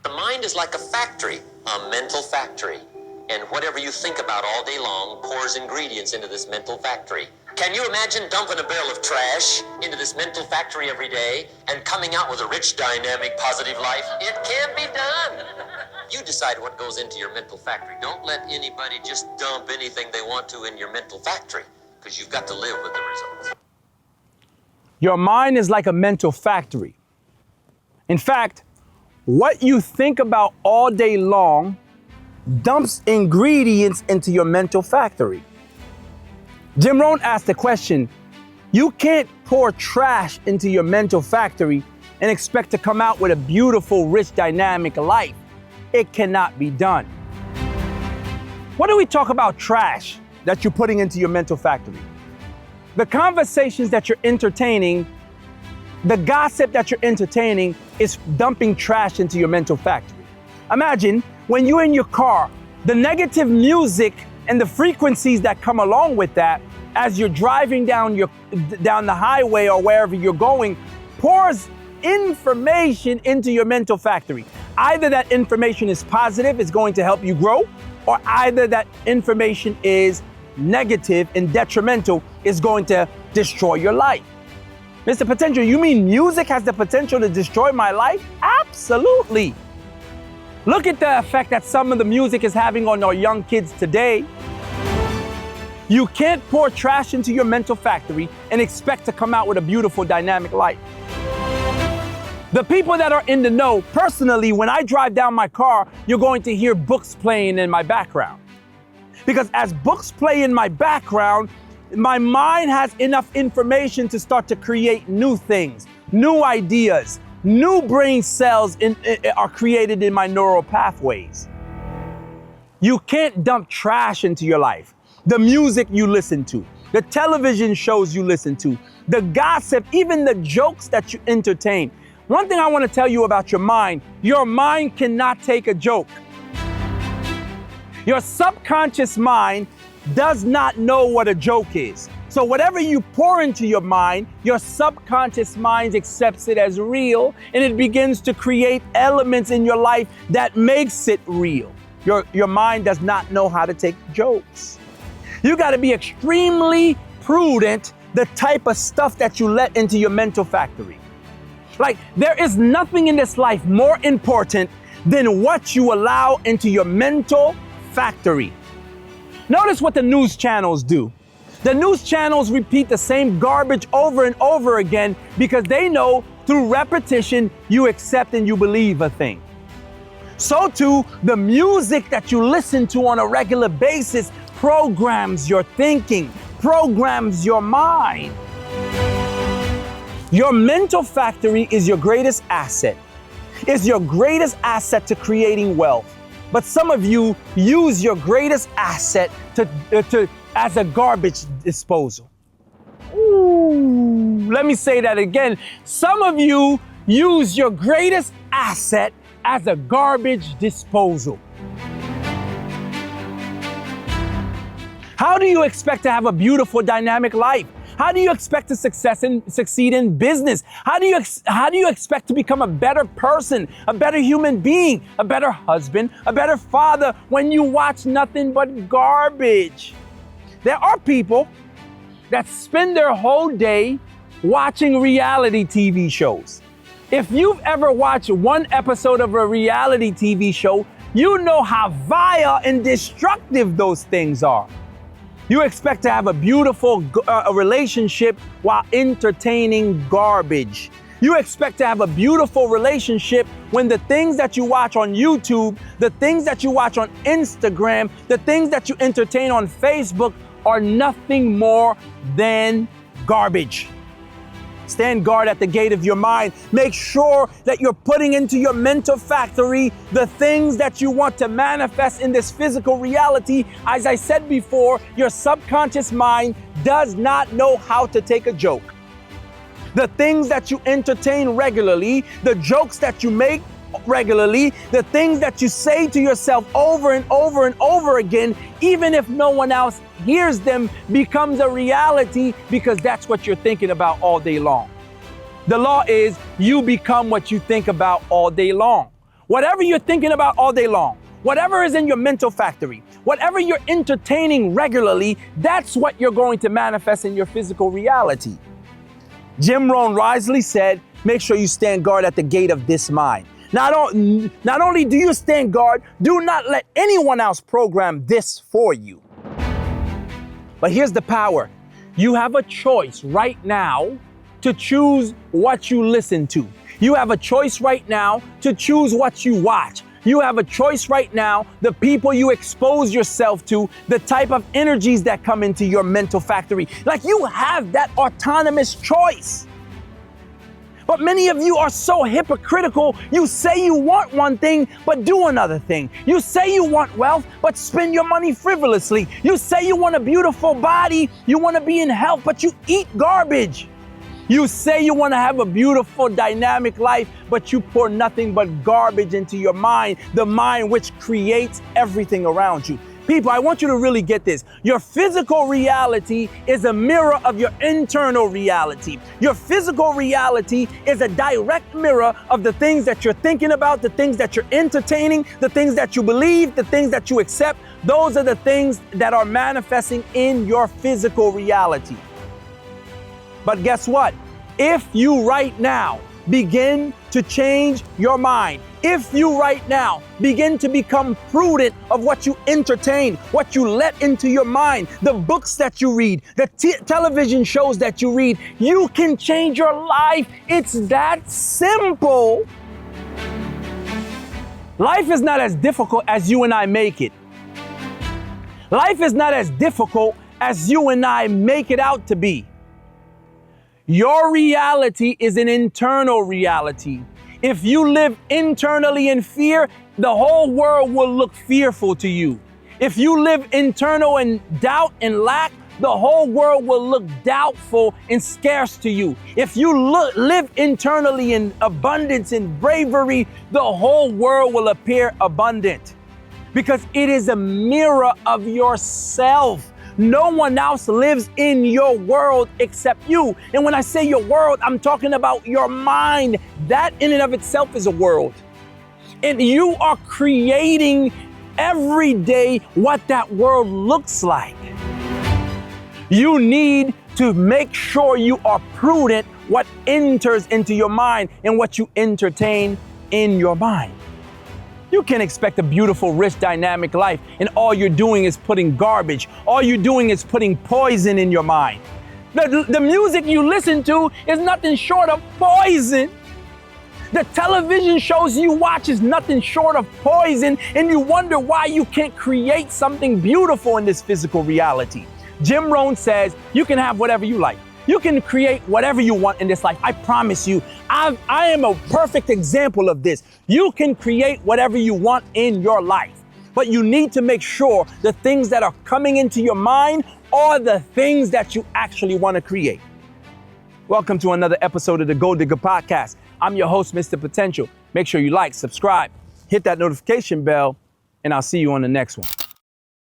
The mind is like a factory, a mental factory. And whatever you think about all day long pours ingredients into this mental factory. Can you imagine dumping a barrel of trash into this mental factory every day and coming out with a rich, dynamic, positive life? It can be done. You decide what goes into your mental factory. Don't let anybody just dump anything they want to in your mental factory, because you've got to live with the results. Your mind is like a mental factory. In fact, what you think about all day long dumps ingredients into your mental factory. Jim Rohn asked the question, you can't pour trash into your mental factory and expect to come out with a beautiful, rich, dynamic life. It cannot be done. What do we talk about trash that you're putting into your mental factory? The conversations that you're entertaining, the gossip that you're entertaining is dumping trash into your mental factory. Imagine when you're in your car, the negative music and the frequencies that come along with that as you're driving down the highway or wherever you're going pours information into your mental factory. Either that information is positive, it's going to help you grow, or either that information is negative and detrimental, is going to destroy your life. Mr. Potential, you mean music has the potential to destroy my life? Absolutely. Look at the effect that some of the music is having on our young kids today. You can't pour trash into your mental factory and expect to come out with a beautiful, dynamic life. The people that are in the know, personally, when I drive down my car, you're going to hear books playing in my background. Because as books play in my background, my mind has enough information to start to create new things, new ideas, new brain cells are created in my neural pathways. You can't dump trash into your life. The music you listen to, the television shows you listen to, the gossip, even the jokes that you entertain. One thing I want to tell you about your mind cannot take a joke. Your subconscious mind does not know what a joke is. So whatever you pour into your mind, your subconscious mind accepts it as real, and it begins to create elements in your life that makes it real. Your mind does not know how to take jokes. You got to be extremely prudent the type of stuff that you let into your mental factory. Like, there is nothing in this life more important than what you allow into your mental factory. Notice what the news channels do. The news channels repeat the same garbage over and over again because they know through repetition you accept and you believe a thing. So too, the music that you listen to on a regular basis programs your thinking, programs your mind. Your mental factory is your greatest asset. It's your greatest asset to creating wealth. But some of you use your greatest asset as a garbage disposal. Ooh, let me say that again. Some of you use your greatest asset as a garbage disposal. How do you expect to have a beautiful, dynamic life? How do you expect to succeed in business? How do you expect to become a better person, a better human being, a better husband, a better father when you watch nothing but garbage? There are people that spend their whole day watching reality TV shows. If you've ever watched one episode of a reality TV show, you know how vile and destructive those things are. You expect to have a beautiful relationship while entertaining garbage. You expect to have a beautiful relationship when the things that you watch on YouTube, the things that you watch on Instagram, the things that you entertain on Facebook are nothing more than garbage. Stand guard at the gate of your mind. Make sure that you're putting into your mental factory the things that you want to manifest in this physical reality. As I said before, your subconscious mind does not know how to take a joke. The things that you entertain regularly, the jokes that you make regularly, the things that you say to yourself over and over and over again, even if no one else hears them, becomes a reality because that's what you're thinking about all day long. The law is you become what you think about all day long. Whatever you're thinking about all day long, whatever is in your mental factory, whatever you're entertaining regularly, that's what you're going to manifest in your physical reality. Jim Rohn wisely said, make sure you stand guard at the gate of this mind. Not only do you stand guard, do not let anyone else program this for you. But here's the power. You have a choice right now to choose what you listen to. You have a choice right now to choose what you watch. You have a choice right now, the people you expose yourself to, the type of energies that come into your mental factory. Like, you have that autonomous choice. But many of you are so hypocritical. You say you want one thing, but do another thing. You say you want wealth, but spend your money frivolously. You say you want a beautiful body, you want to be in health, but you eat garbage. You say you want to have a beautiful, dynamic life, but you pour nothing but garbage into your mind, the mind which creates everything around you. People, I want you to really get this. Your physical reality is a mirror of your internal reality. Your physical reality is a direct mirror of the things that you're thinking about, the things that you're entertaining, the things that you believe, the things that you accept. Those are the things that are manifesting in your physical reality. But guess what? If you right now begin to change your mind, if you right now begin to become prudent of what you entertain, what you let into your mind, the books that you read, the television shows that you read, you can change your life. It's that simple. Life is not as difficult as you and I make it. Life is not as difficult as you and I make it out to be. Your reality is an internal reality. If you live internally in fear, the whole world will look fearful to you. If you live internal in doubt and lack, the whole world will look doubtful and scarce to you. If you live internally in abundance and bravery, the whole world will appear abundant, because it is a mirror of yourself. No one else lives in your world except you. And when I say your world, I'm talking about your mind. That in and of itself is a world. And you are creating every day what that world looks like. You need to make sure you are prudent what enters into your mind and what you entertain in your mind. You can't expect a beautiful, rich, dynamic life, and all you're doing is putting garbage. All you're doing is putting poison in your mind. The music you listen to is nothing short of poison. The television shows you watch is nothing short of poison, and you wonder why you can't create something beautiful in this physical reality. Jim Rohn says you can have whatever you like. You can create whatever you want in this life. I promise you, I am a perfect example of this. You can create whatever you want in your life, but you need to make sure the things that are coming into your mind are the things that you actually want to create. Welcome to another episode of the Gold Digger Podcast. I'm your host, Mr. Potential. Make sure you like, subscribe, hit that notification bell, and I'll see you on the next one.